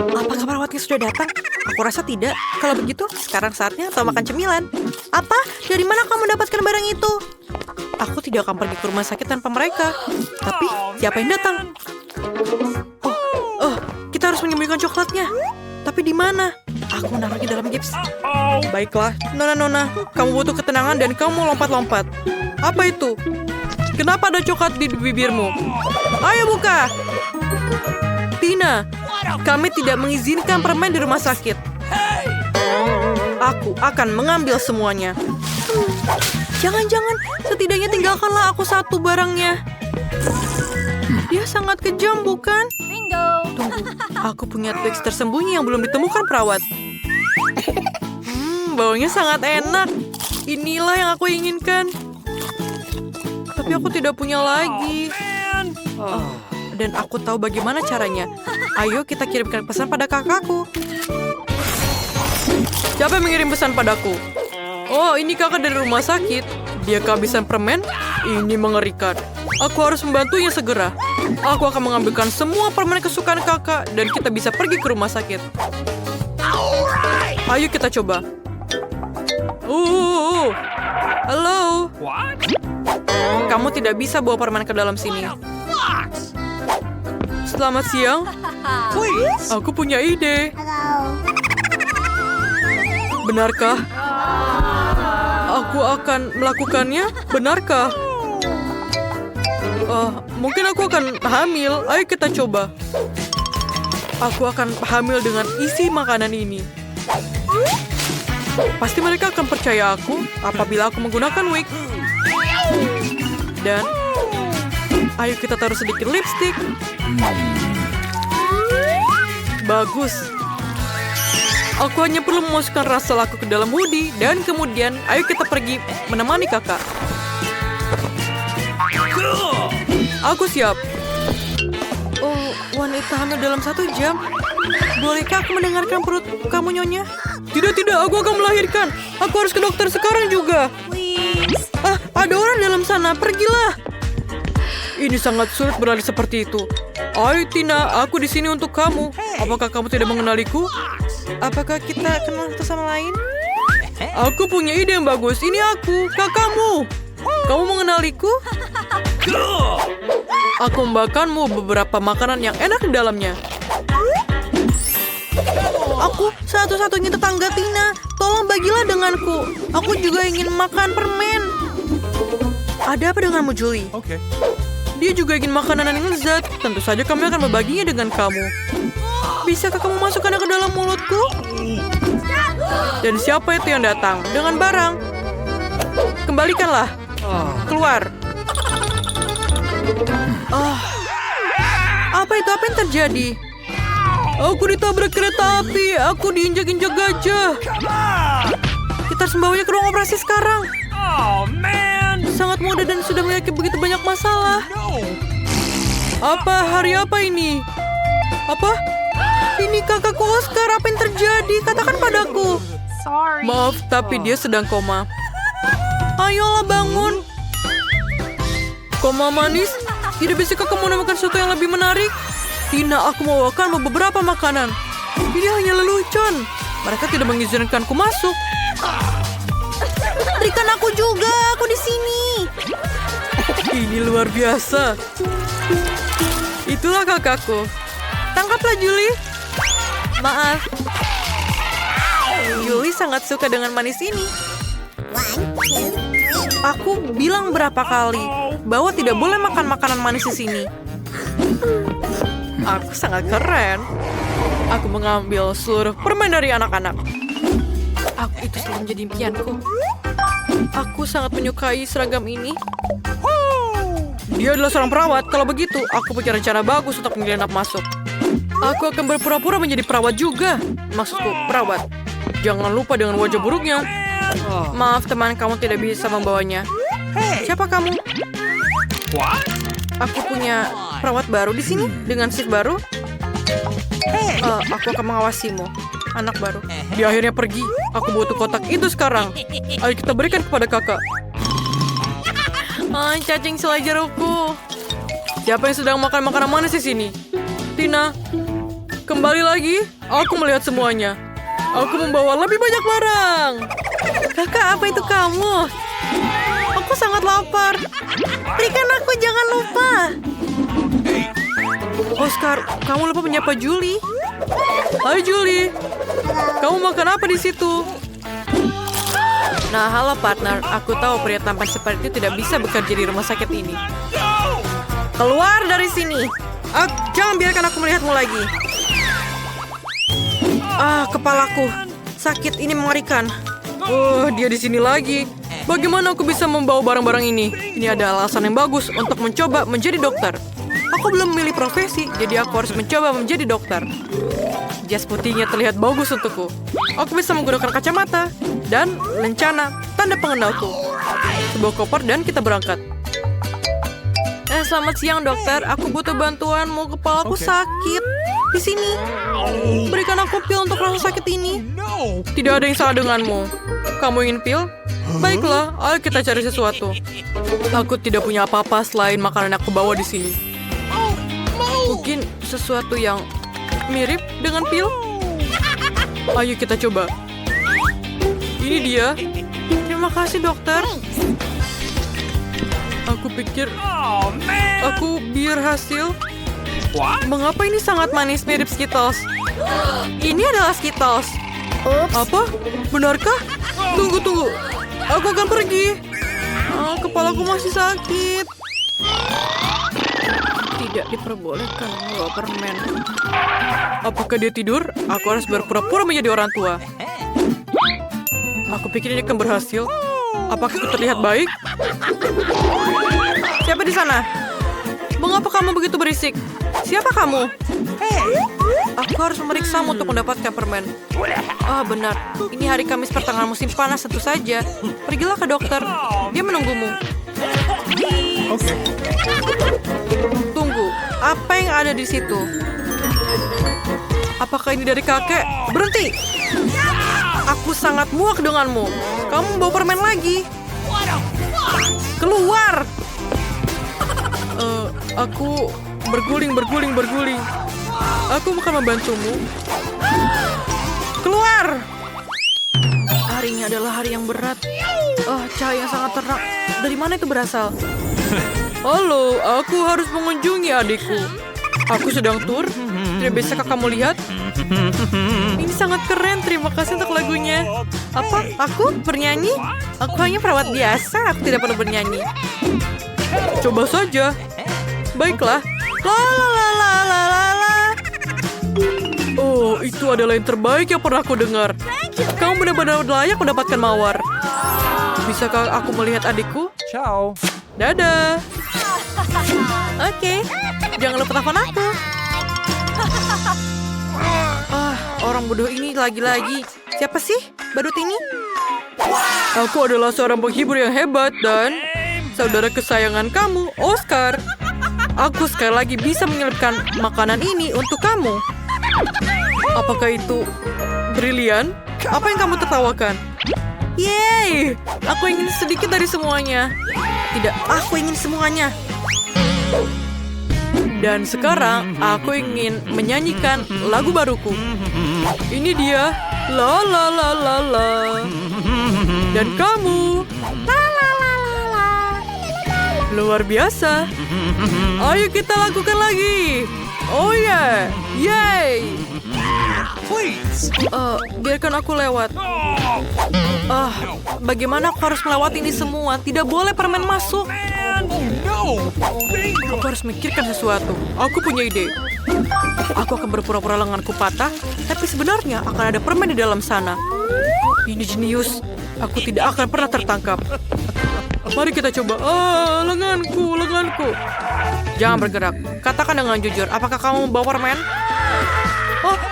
Apakah perawatnya sudah datang? Aku rasa tidak. Kalau begitu, sekarang saatnya kau makan cemilan. Apa? Dari mana kamu mendapatkan barang itu? Aku tidak akan pergi ke rumah sakit tanpa mereka. Tapi, siapa yang datang? Oh, kita harus menyembunyikan coklatnya. Tapi di mana? Aku menaruhnya dalam gips. Baiklah, Nona, kamu butuh ketenangan dan kamu lompat-lompat. Apa itu? Kenapa ada coklat di bibirmu? Ayo buka! Tina, kami tidak mengizinkan permen di rumah sakit. Aku akan mengambil semuanya. Jangan-jangan, setidaknya tinggalkanlah aku satu barangnya. Dia sangat kejam, bukan? Bingo! Tunggu, aku punya teks tersembunyi yang belum ditemukan perawat. Baunya sangat enak. Inilah yang aku inginkan. Tapi aku tidak punya lagi. Dan aku tahu bagaimana caranya. Ayo kita kirimkan pesan pada kakakku. Siapa yang mengirim pesan padaku? Oh, ini kakak dari rumah sakit. Dia kehabisan permen? Ini mengerikan. Aku harus membantunya segera. Aku akan mengambilkan semua permen kesukaan kakak dan kita bisa pergi ke rumah sakit. Ayo kita coba. Halo. Kamu tidak bisa bawa permen ke dalam sini. Selamat siang. Aku punya ide. Benarkah? Aku akan melakukannya? Benarkah? Mungkin aku akan hamil. Ayo kita coba. Aku akan hamil dengan isi makanan ini. Pasti mereka akan percaya aku apabila aku menggunakan wig. Dan ayo kita taruh sedikit lipstick. Bagus. Aku hanya perlu memasukkan ransel aku ke dalam hoodie dan kemudian ayo kita pergi menemani kakak. Aku siap. Oh, wanita hamil dalam 1 jam. Bolehkah aku mendengarkan perut kamu, Nyonya? Tidak, aku akan melahirkan. Aku harus ke dokter sekarang juga. Please. Ada orang dalam sana. Pergilah. Ini sangat sulit berlari seperti itu. Ayo Tina, aku di sini untuk kamu. Apakah kamu tidak mengenaliku? Apakah kita kenal satu sama lain? Aku punya ide yang bagus. Ini aku, kakakmu. Kamu mengenaliku? Aku membawakanmu beberapa makanan yang enak di dalamnya. Aku satu-satunya tetangga Tina. Tolong bagilah denganku. Aku juga ingin makan permen. Ada apa denganmu, Julie? Okay. Dia juga ingin makanan yang lezat. Tentu saja kami akan membaginya dengan kamu. Bisakah kamu masukkannya ke dalam mulutku? Dan siapa itu yang datang dengan barang? Kembalikanlah. Keluar. Apa itu? Apa yang terjadi? Aku ditabrak kereta api. Aku diinjak-injak gajah. Kita harus membawanya ke ruang operasi sekarang. Oh, man. Sangat muda dan sudah memiliki begitu banyak masalah. Apa? Hari apa ini? Apa? Ini kakakku Oscar. Apa yang terjadi? Katakan padaku. Sorry. Maaf, tapi dia sedang koma. Ayolah bangun. Koma manis? Tidak bisakah kamu menemukan sesuatu yang lebih menarik? Tina, aku membawakan beberapa makanan. Ini hanya lelucon. Mereka tidak mengizinkanku masuk. Berikan aku juga. Aku di sini. Ini luar biasa. Itulah kakakku. Tangkaplah Julie. Maaf. Julie sangat suka dengan manis ini. Aku bilang berapa kali bahwa tidak boleh makan makanan manis di sini. Aku sangat keren. Aku mengambil seluruh permen dari anak-anak. Itu selalu menjadi impianku. Aku sangat menyukai seragam ini. Dia adalah seorang perawat. Kalau begitu, aku punya rencana bagus untuk menyelinap masuk. Aku akan berpura-pura menjadi perawat juga. Maksudku, perawat. Jangan lupa dengan wajah buruknya. Maaf teman, kamu tidak bisa membawanya. Siapa kamu? Aku punya perawat baru di sini dengan shift baru. Aku akan mengawasimu, anak baru. Dia akhirnya pergi. Aku butuh kotak itu sekarang. Ayo kita berikan kepada kakak. Cacing selai jerukku. Siapa yang sedang makan makanan manis di sini? Tina. Kembali lagi, aku melihat semuanya. Aku membawa lebih banyak barang. Kakak, apa itu kamu? Aku sangat lapar. Berikan aku, jangan lupa. Oscar, kamu lupa menyapa Julie. Hai Julie, kamu makan apa di situ? Nah, halo partner. Aku tahu pria tampan seperti itu tidak bisa bekerja di rumah sakit ini. Keluar dari sini. Jangan biarkan aku melihatmu lagi. Kepalaku sakit, ini mengerikan. Dia di sini lagi. Bagaimana aku bisa membawa barang-barang ini? Ini ada alasan yang bagus untuk mencoba menjadi dokter. Aku belum memilih profesi, jadi aku harus mencoba menjadi dokter. Jas putihnya terlihat bagus untukku. Aku bisa menggunakan kacamata dan lencana, tanda pengenalku. Sebuah koper dan kita berangkat. Selamat siang dokter, aku butuh bantuanmu. Kepalaku sakit. Di sini. Berikan aku pil untuk rasa sakit ini. Tidak ada yang salah denganmu. Kamu ingin pil? Baiklah, ayo kita cari sesuatu. Aku tidak punya apa-apa selain makanan yang aku bawa di sini. Mungkin sesuatu yang mirip dengan pil? Ayo kita coba. Ini dia. Terima kasih dokter. Aku pikir aku berhasil. Mengapa ini sangat manis mirip Skittles? Ini adalah Skittles. Apa? Benarkah? Tunggu. Aku akan pergi. Kepalaku masih sakit. Tidak diperbolehkan membawa permen. Apakah dia tidur? Aku harus berpura-pura menjadi orang tua. Aku pikir ini akan berhasil. Apakah aku terlihat baik? Siapa di sana? Mengapa kamu begitu berisik? Siapa kamu? Aku harus memeriksamu untuk mendapatkan permen. Benar. Ini hari Kamis pertengahan musim panas tentu saja. Pergilah ke dokter. Dia menunggumu. Tunggu. Apa yang ada di situ? Apakah ini dari kakek? Berhenti! Aku sangat muak denganmu. Kamu bawa permen lagi. Keluar! Aku berguling. Aku akan membantumu. Keluar! Hari ini adalah hari yang berat. Cahaya yang sangat terang. Dari mana itu berasal? Halo, aku harus mengunjungi adikku. Aku sedang tur. Tidak bisakah kamu lihat? Ini sangat keren. Terima kasih untuk lagunya. Apa? Aku bernyanyi? Aku hanya perawat biasa. Aku tidak perlu bernyanyi. Coba saja. Baiklah. Itu adalah yang terbaik yang pernah aku dengar. Kamu benar-benar layak mendapatkan mawar. Bisakah aku melihat adikku? Ciao. Dadah. Oke. Jangan lupa telepon aku. Orang bodoh ini lagi-lagi. Siapa sih badut ini? Aku adalah seorang penghibur yang hebat dan saudara kesayangan kamu, Oscar. Aku sekali lagi bisa menyelipkan makanan ini untuk kamu. Apakah itu brilian? Apa yang kamu tertawakan? Yeay! Aku ingin sedikit dari semuanya. Tidak, aku ingin semuanya. Dan sekarang aku ingin menyanyikan lagu baruku. Ini dia. La la la la la. Dan kamu. La la la la la. Luar biasa. Ayo kita lakukan lagi. Oh ya. Yay. Please. Biarkan aku lewat. Bagaimana aku harus melewati ini semua? Tidak boleh permen masuk. No. Aku harus mikirkan sesuatu. Aku punya ide. Aku akan berpura-pura lenganku patah, tapi sebenarnya akan ada permen di dalam sana. Ini jenius. Aku tidak akan pernah tertangkap. Mari kita coba. Lenganku. Jangan bergerak. Katakan dengan jujur, apakah kamu membawa permen?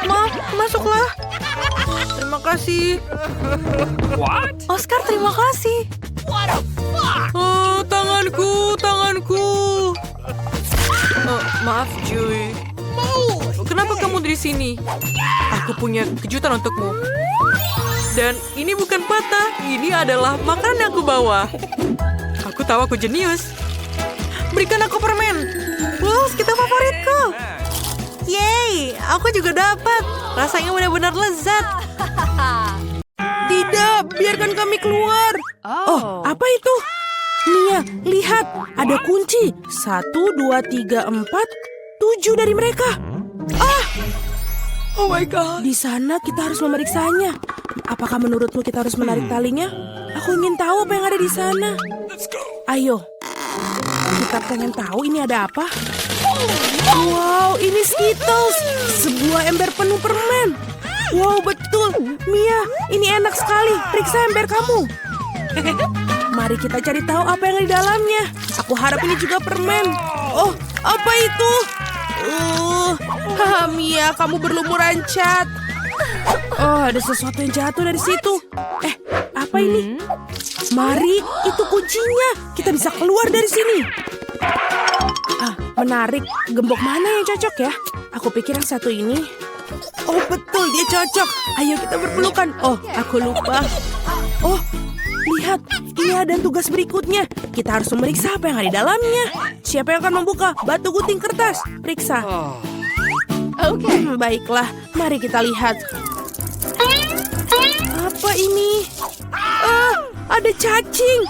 Maaf, masuklah. Terima kasih. What? Oscar, terima kasih. Tanganku. Maaf, Julie. Kenapa kamu di sini? Aku punya kejutan untukmu. Dan ini bukan patah. Ini adalah makanan yang aku bawa. Aku tahu aku jenius. Berikan aku permen. Wow, kita favoritku. Yeay, aku juga dapat. Rasanya benar-benar lezat. Tidak, biarkan kami keluar. Oh, apa itu? Mia, lihat. Ada kunci. 1, 2, 3, 4, 7 dari mereka. Oh my God. Di sana kita harus memeriksanya. Apakah menurutmu kita harus menarik talinya? Aku ingin tahu apa yang ada di sana. Ayo. Kita pengen tahu ini ada apa. Wow, ini Skittles. Sebuah ember penuh permen. Wow, betul. Mia, ini enak sekali. Periksa ember kamu. Mari kita cari tahu apa yang ada di dalamnya. Aku harap ini juga permen. Oh, apa itu? Mia, kamu berlumuran cat. Oh, ada sesuatu yang jatuh dari situ. Apa ini? Mari, itu kuncinya. Kita bisa keluar dari sini. Menarik. Gembok mana yang cocok ya? Aku pikir yang satu ini. Oh, betul, dia cocok. Ayo kita berpelukan. Oh, aku lupa. Oh, lihat. Ini ada tugas berikutnya. Kita harus memeriksa apa yang ada di dalamnya. Siapa yang akan membuka? Batu gunting kertas. Periksa. Oke. Baiklah, mari kita lihat. Apa ini? Ada cacing.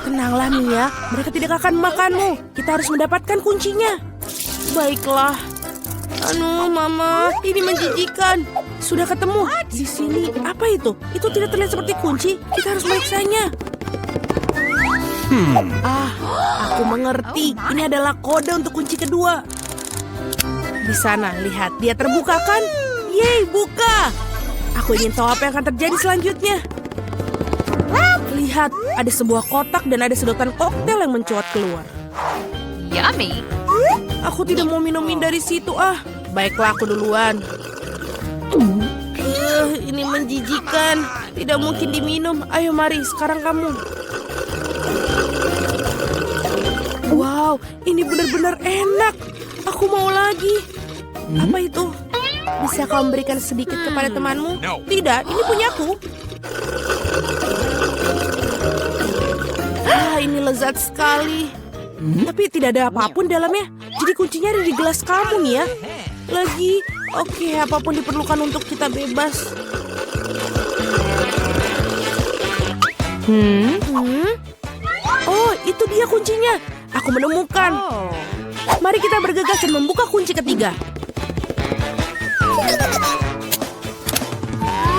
Tenanglah Mia, mereka tidak akan memakanmu. Kita harus mendapatkan kuncinya. Baiklah. Mama, ini menjijikan. Sudah ketemu. Di sini, apa itu? Itu tidak terlihat seperti kunci. Kita harus meriksanya. Aku mengerti. Ini adalah kode untuk kunci kedua. Di sana, lihat. Dia terbuka kan? Yeay, buka. Aku ingin tahu apa yang akan terjadi selanjutnya. Lihat, ada sebuah kotak dan ada sedotan koktail yang mencuat keluar. Yummy. Aku tidak mau minumin dari situ, Baiklah, aku duluan. Ini menjijikan. Tidak mungkin diminum. Ayo, mari. Sekarang kamu. Wow, ini benar-benar enak. Aku mau lagi. Apa itu? Bisa kau memberikan sedikit kepada temanmu? No. Tidak, ini punyaku. Ini lezat sekali. Tapi tidak ada apapun dalamnya. Jadi kuncinya ada di gelas kamu ya. Lagi, oke, apapun diperlukan untuk kita bebas. Oh, itu dia kuncinya. Aku menemukan. Mari kita bergegas dan membuka kunci ketiga.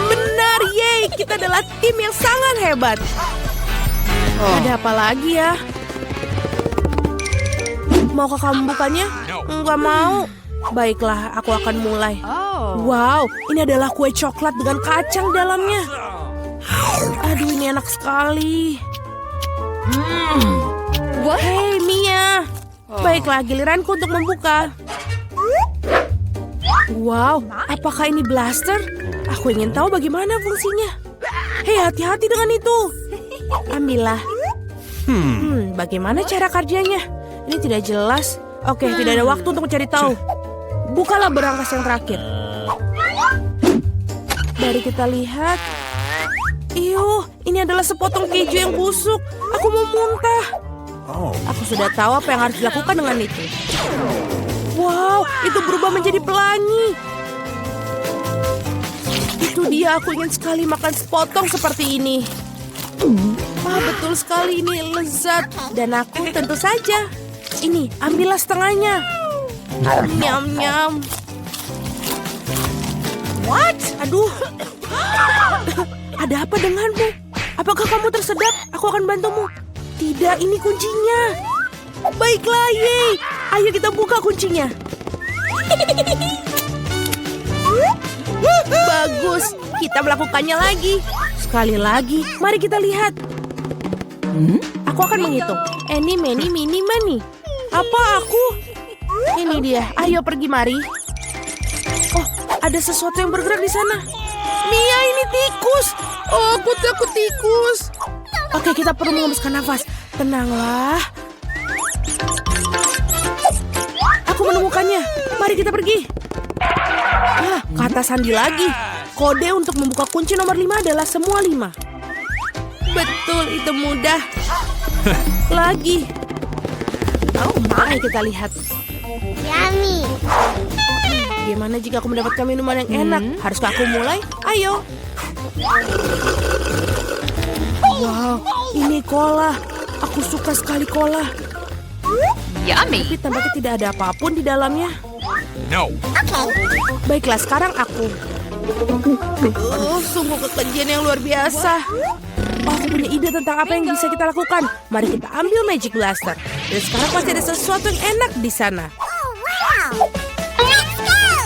Benar, yeay. Kita adalah tim yang sangat hebat. Ada apa lagi ya? Maukah kamu membukanya? Enggak mau. Baiklah, aku akan mulai. Wow, ini adalah kue coklat dengan kacang dalamnya. Aduh, ini enak sekali. Hei, Mia. Baiklah, giliranku untuk membuka. Wow, apakah ini blaster? Aku ingin tahu bagaimana fungsinya. Hei, hati-hati dengan itu. Ambillah. Bagaimana cara kerjanya? Ini tidak jelas. Oke, tidak ada waktu untuk mencari tahu. Bukalah berangkas yang terakhir. Dari kita lihat. Ini adalah sepotong keju yang busuk. Aku mau muntah. Aku sudah tahu apa yang harus dilakukan dengan itu. Wow, itu berubah menjadi pelangi. Itu dia, aku ingin sekali makan sepotong seperti ini. Betul sekali, ini lezat. Dan aku tentu saja. Ini, ambillah setengahnya. Nyam-nyam. What? Aduh. Ada apa denganmu? Apakah kamu tersedak? Aku akan bantumu. Tidak, ini kuncinya. Baiklah, yeay. Ayo kita buka kuncinya. Bagus, kita melakukannya lagi. Sekali lagi, mari kita lihat. Aku akan menghitung. Eni, meni, mini, mani. Apa aku? Ini dia, ayo pergi mari. Oh, ada sesuatu yang bergerak di sana. Mia, ini tikus. Oh, aku takut tikus. Oke, kita perlu mengembuskan nafas. Tenanglah. Aku menemukannya. Mari kita pergi. Kata sandi lagi. Kode untuk membuka kunci nomor 5 adalah semua 5. Betul, itu mudah. Lagi. Mari kita lihat. Yummy. Bagaimana jika aku mendapatkan minuman yang enak? Haruskah aku mulai? Ayo. Wow, ini cola. Aku suka sekali cola. Yummy. Tapi tampaknya tidak ada apapun di dalamnya. No. Baiklah, sekarang aku. Sungguh kekejian yang luar biasa. Oh, aku punya ide tentang apa yang bisa kita lakukan. Mari kita ambil Magic Blaster. Dan sekarang pasti ada sesuatu yang enak di sana.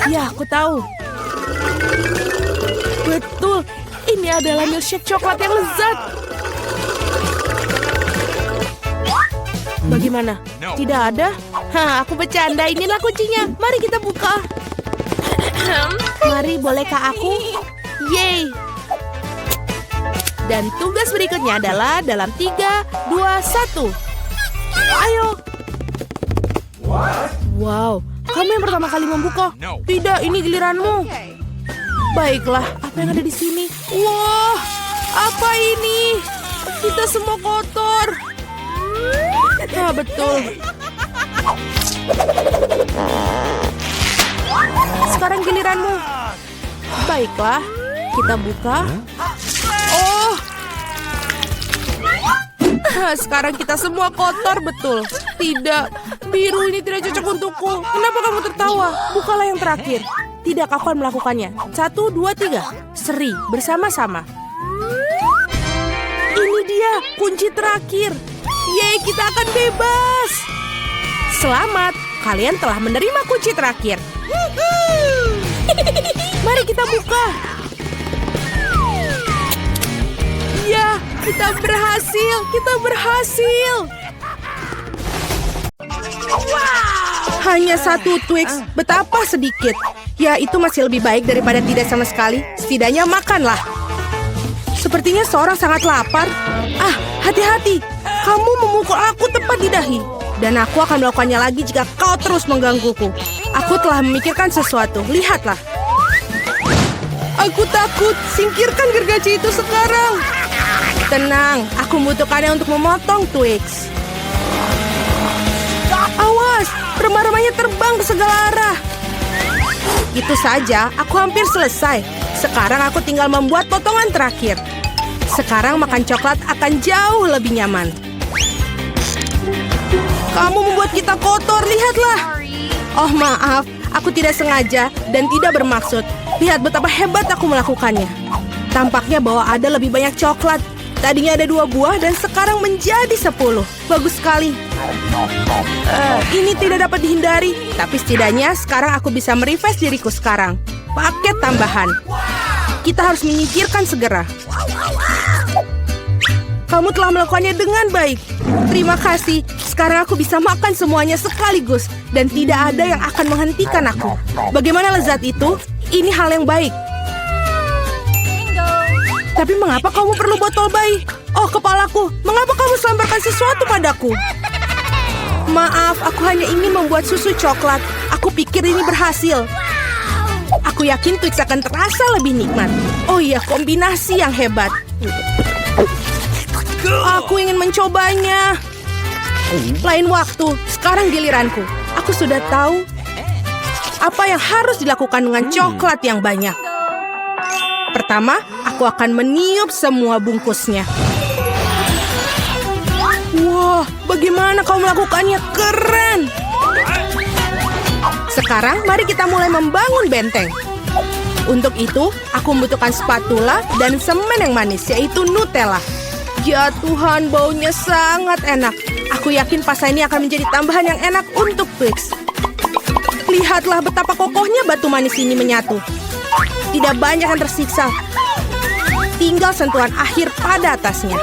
Ya, aku tahu. Betul, ini adalah milkshake coklat yang lezat. Bagaimana? Tidak ada? Hah, aku bercanda. Inilah kuncinya. Mari kita buka. Mari, bolehkah aku? Yeay. Dan tugas berikutnya adalah dalam 3, 2, 1. Ayo. Wow, kamu yang pertama kali membuka. Tidak, ini giliranmu. Baiklah, apa yang ada di sini? Wah, apa ini? Kita semua kotor. Nah, betul. Sekarang giliranmu. Baiklah, kita buka. Oh. Sekarang kita semua kotor, betul. Tidak, biru ini tidak cocok untukku. Kenapa kamu tertawa? Bukalah yang terakhir. Tidak, aku akan melakukannya. 1, 2, 3. Seri, bersama-sama. Ini dia, kunci terakhir. Yeay, kita akan bebas. Selamat, kalian telah menerima kunci terakhir. Mari kita buka. Ya, kita berhasil. Kita berhasil. Hanya 1 Twix, betapa sedikit. Ya, itu masih lebih baik daripada tidak sama sekali. Setidaknya makanlah. Sepertinya seorang sangat lapar. Ah, hati-hati. Kamu memukul aku tepat di dahi. Dan aku akan melakukannya lagi jika kau terus menggangguku. Aku telah memikirkan sesuatu. Lihatlah. Aku takut. Singkirkan gergaji itu sekarang. Tenang, aku membutuhkannya untuk memotong Twix. Awas, remah-remahnya terbang ke segala arah. Itu saja, aku hampir selesai. Sekarang aku tinggal membuat potongan terakhir. Sekarang makan coklat akan jauh lebih nyaman. Kamu membuat kita kotor, lihatlah. Oh, maaf, aku tidak sengaja dan tidak bermaksud. Lihat betapa hebat aku melakukannya. Tampaknya bahwa ada lebih banyak coklat. Tadinya ada 2 buah dan sekarang menjadi 10. Bagus sekali. Ini tidak dapat dihindari. Tapi setidaknya sekarang aku bisa merefresh diriku sekarang. Paket tambahan. Kita harus menyingkirkan segera. Kamu telah melakukannya dengan baik. Terima kasih. Sekarang aku bisa makan semuanya sekaligus. Dan tidak ada yang akan menghentikan aku. Bagaimana lezat itu? Ini hal yang baik. Tapi mengapa kamu perlu botol bayi? Oh, kepalaku. Mengapa kamu selemparkan sesuatu padaku? Maaf, aku hanya ingin membuat susu coklat. Aku pikir ini berhasil. Aku yakin Twix akan terasa lebih nikmat. Oh iya, kombinasi yang hebat. Aku ingin mencobanya. Lain waktu, sekarang giliranku. Aku sudah tahu apa yang harus dilakukan dengan coklat yang banyak. Pertama, aku akan meniup semua bungkusnya. Wah, bagaimana kau melakukannya? Keren! Sekarang, mari kita mulai membangun benteng. Untuk itu, aku membutuhkan spatula dan semen yang manis, yaitu Nutella. Ya Tuhan, baunya sangat enak. Aku yakin pasta ini akan menjadi tambahan yang enak untuk Twix. Lihatlah betapa kokohnya batu manis ini menyatu. Tidak banyak yang tersiksa. Tinggal sentuhan akhir pada atasnya.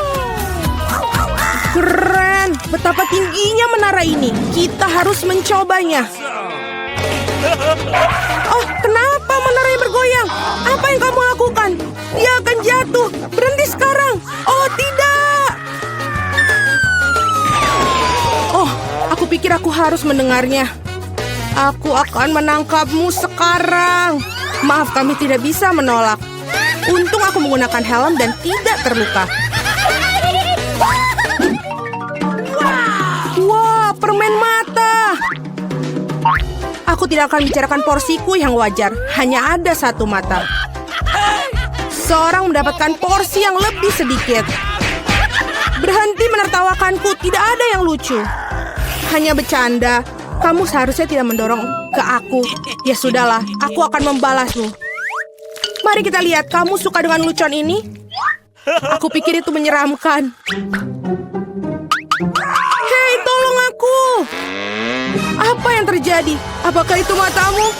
Keren! Betapa tingginya menara ini. Kita harus mencobanya. Oh, kenapa menaranya bergoyang? Apa yang kamu lakukan? Dia akan jatuh. Berhenti sekarang. Oh, tidak. Oh, aku pikir aku harus mendengarnya. Aku akan menangkapmu sekarang. Maaf, kami tidak bisa menolak. Untung aku menggunakan helm dan tidak terluka. Wah, permen mata. Aku tidak akan bicarakan porsiku yang wajar. Hanya ada satu mata. Seorang mendapatkan porsi yang lebih sedikit. Berhenti menertawakanku, tidak ada yang lucu. Hanya bercanda. Kamu seharusnya tidak mendorong ke aku. Ya sudahlah, aku akan membalasmu. Mari kita lihat, kamu suka dengan lucuan ini? Aku pikir itu menyeramkan. Hei, tolong aku! Apa yang terjadi? Apakah itu matamu?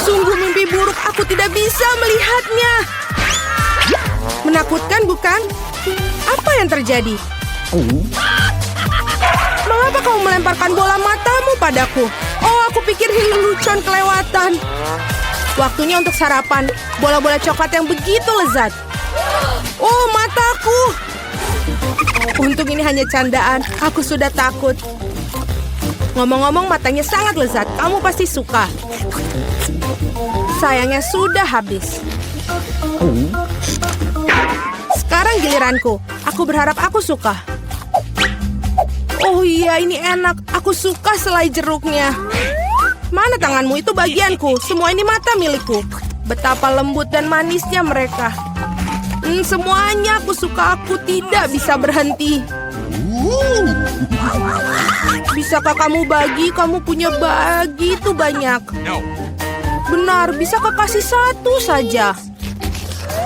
Sungguh mimpi buruk, aku tidak bisa melihatnya. Menakutkan, bukan? Apa yang terjadi? Mengapa kamu melemparkan bola matamu padaku? Oh, aku pikir ini lelucon kelewatan. Waktunya untuk sarapan. Bola-bola coklat yang begitu lezat. Oh, mataku. Untung ini hanya candaan. Aku sudah takut. Ngomong-ngomong, matanya sangat lezat. Kamu pasti suka. Sayangnya sudah habis. Sekarang giliranku. Aku berharap aku suka. Oh iya, ini enak. Aku suka selai jeruknya. Mana tanganmu? Itu bagianku. Semua ini mata milikku. Betapa lembut dan manisnya mereka. Semuanya aku suka. Aku tidak bisa berhenti. Bisakah kamu bagi? Kamu punya begitu banyak. No. Benar, bisakah kasih satu saja?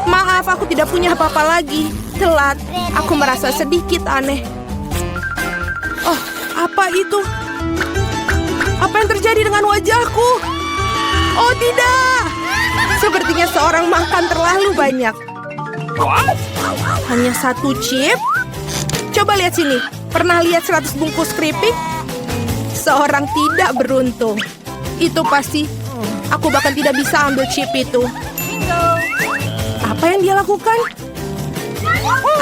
Maaf, aku tidak punya apa-apa lagi. Telat. Aku merasa sedikit aneh. Oh, apa itu? Apa yang terjadi dengan wajahku? Oh tidak! Sepertinya seorang makan terlalu banyak. What? Hanya satu chip? Coba lihat sini. Pernah lihat 100 bungkus keripik? Seorang tidak beruntung. Itu pasti. Aku bahkan tidak bisa ambil chip itu. Apa yang dia lakukan?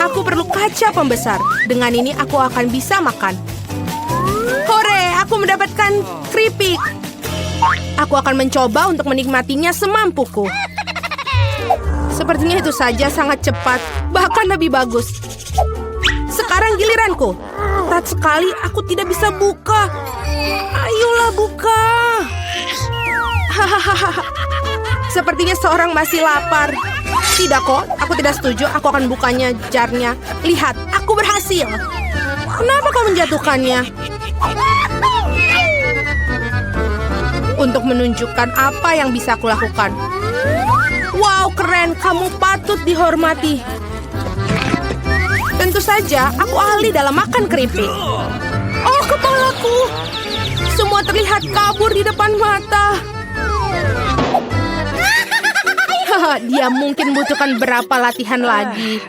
Aku perlu kaca pembesar. Dengan ini aku akan bisa makan. Hore, aku mendapatkan keripik. Aku akan mencoba untuk menikmatinya semampuku. Sepertinya itu saja sangat cepat, bahkan lebih bagus. Sekarang giliranku. Ketat sekali, aku tidak bisa buka. Ayolah buka. Hahaha. Sepertinya seorang masih lapar. Tidak kok, aku tidak setuju. Aku akan bukanya jarnya. Lihat, aku berhasil. Kenapa kau menjatuhkannya? Untuk menunjukkan apa yang bisa aku lakukan. Wow, keren. Kamu patut dihormati. Tentu saja, aku ahli dalam makan keripik. Oh, kepalaku. Semua terlihat kabur di depan mata. Dia mungkin butuhkan berapa latihan lagi.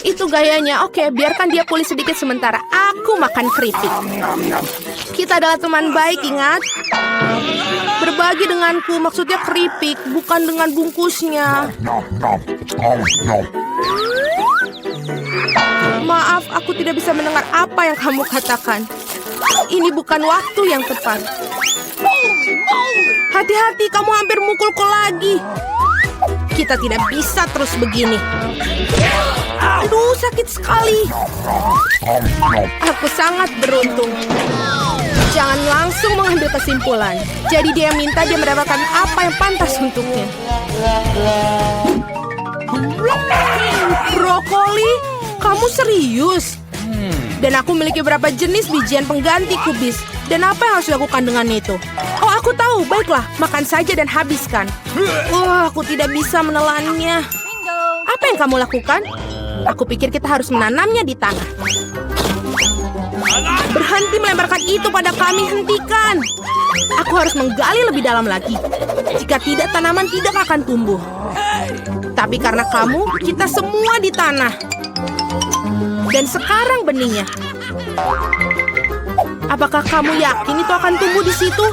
Itu gayanya. Oke, biarkan dia pulih sedikit sementara. Aku makan keripik. Kita adalah teman baik, ingat? Berbagi denganku, maksudnya keripik, bukan dengan bungkusnya. Maaf, aku tidak bisa mendengar apa yang kamu katakan. Ini bukan waktu yang tepat. Hati-hati, kamu hampir mukulku lagi. Kita tidak bisa terus begini. Aduh, sakit sekali. Aku sangat beruntung. Jangan langsung mengambil kesimpulan. Jadi dia minta dia mendapatkan apa yang pantas untuknya. Brokoli? Kamu serius? Dan aku memiliki beberapa jenis bijian pengganti kubis. Dan apa yang harus dilakukan dengan itu? Oh, aku tahu. Baiklah, makan saja dan habiskan. Aku tidak bisa menelannya. Apa yang kamu lakukan? Aku pikir kita harus menanamnya di tanah. Berhenti melemparkan itu pada kami, hentikan. Aku harus menggali lebih dalam lagi. Jika tidak, tanaman tidak akan tumbuh. Tapi karena kamu, kita semua di tanah. Dan sekarang benihnya. Apakah kamu yakin itu akan tumbuh di situ?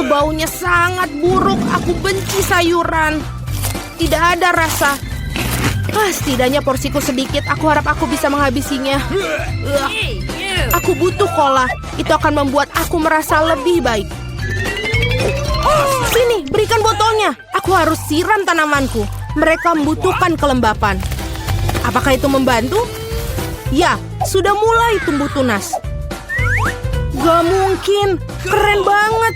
Baunya sangat buruk. Aku benci sayuran. Tidak ada rasa. Setidaknya porsiku sedikit. Aku harap aku bisa menghabisinya. Aku butuh cola. Itu akan membuat aku merasa lebih baik. Sini, berikan botolnya. Aku harus siram tanamanku. Mereka membutuhkan kelembapan. Apakah itu membantu? Ya, sudah mulai tumbuh tunas. Gak mungkin, keren banget.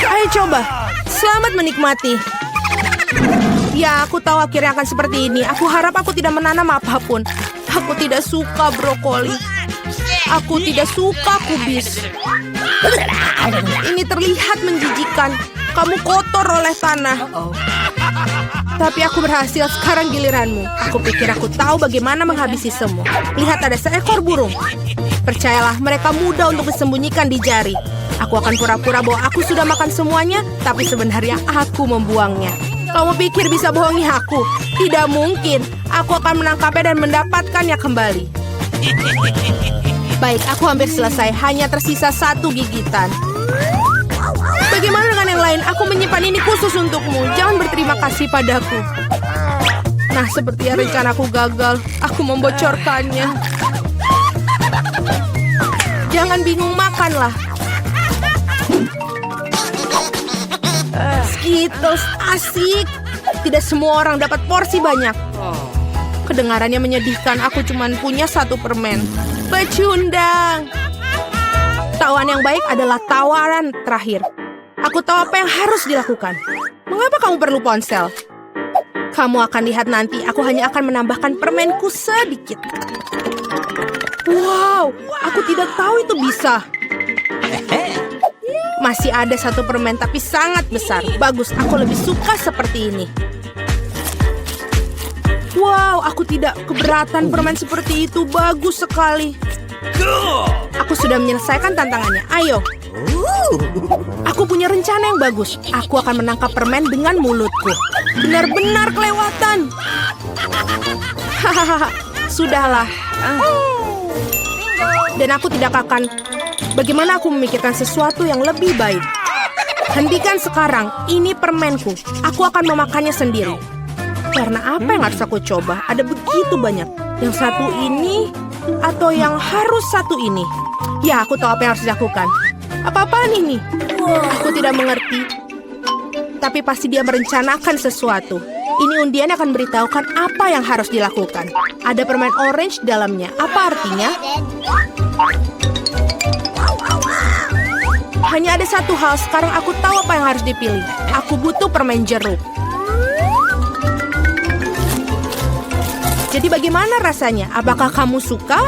Ayo coba, selamat menikmati. Ya, aku tahu akhirnya akan seperti ini. Aku harap aku tidak menanam apapun. Aku tidak suka brokoli. Aku tidak suka kubis. Ini terlihat menjijikan. Kamu kotor oleh tanah. Tapi aku berhasil, sekarang giliranmu. Aku pikir aku tahu bagaimana menghabisi semua. Lihat, ada seekor burung. Percayalah, mereka mudah untuk disembunyikan di jari. Aku akan pura-pura bahwa aku sudah makan semuanya, tapi sebenarnya aku membuangnya. Kamu pikir bisa bohongi aku? Tidak mungkin. Aku akan menangkapnya dan mendapatkannya kembali. Baik, aku hampir selesai. Hanya tersisa 1 gigitan. Bagaimana dengan yang lain? Aku menyimpan ini khusus untukmu. Jangan berterima kasih padaku. Nah, sepertinya rencanaku gagal. Aku membocorkannya. Jangan bingung, makanlah. Skittles, asik. Tidak semua orang dapat porsi banyak. Kedengarannya menyedihkan. Aku cuma punya 1 permen. Pecundang. Tawaran yang baik adalah tawaran terakhir. Aku tahu apa yang harus dilakukan. Mengapa kamu perlu ponsel? Kamu akan lihat nanti. Aku hanya akan menambahkan permenku sedikit. Wow, aku tidak tahu itu bisa. Masih ada 1 permen, tapi sangat besar. Bagus, aku lebih suka seperti ini. Wow, aku tidak keberatan permen seperti itu. Bagus sekali. Aku sudah menyelesaikan tantangannya. Ayo. Aku punya rencana yang bagus. Aku akan menangkap permen dengan mulutku. Benar-benar kelewatan. Hahaha, sudahlah. Dan aku tidak akan... Bagaimana aku memikirkan sesuatu yang lebih baik? Hentikan sekarang. Ini permenku. Aku akan memakannya sendiri. Karena apa yang harus aku coba? Ada begitu banyak. Yang satu ini atau yang harus satu ini? Ya, aku tahu apa yang harus dilakukan. Apa-apaan ini? Aku tidak mengerti. Tapi pasti dia merencanakan sesuatu. Ini undian akan beritahukan apa yang harus dilakukan. Ada permen orange dalamnya. Apa artinya? Hanya ada 1 hal. Sekarang aku tahu apa yang harus dipilih. Aku butuh permen jeruk. Jadi bagaimana rasanya? Apakah kamu suka?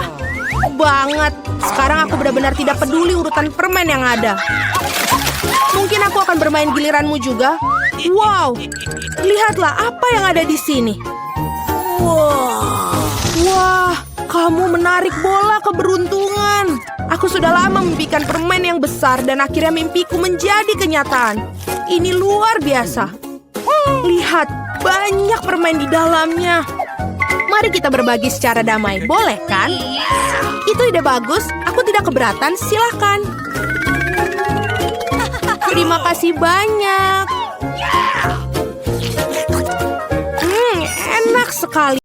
Banget. Sekarang aku benar-benar tidak peduli urutan permen yang ada. Mungkin aku akan bermain giliranmu juga. Wow, lihatlah apa yang ada di sini. Wah, kamu menarik bola keberuntungan. Aku sudah lama memimpikan permen yang besar dan akhirnya mimpiku menjadi kenyataan. Ini luar biasa. Lihat, banyak permen di dalamnya. Mari kita berbagi secara damai, boleh kan? Itu ide bagus, aku tidak keberatan, silakan. Terima kasih banyak. Enak sekali.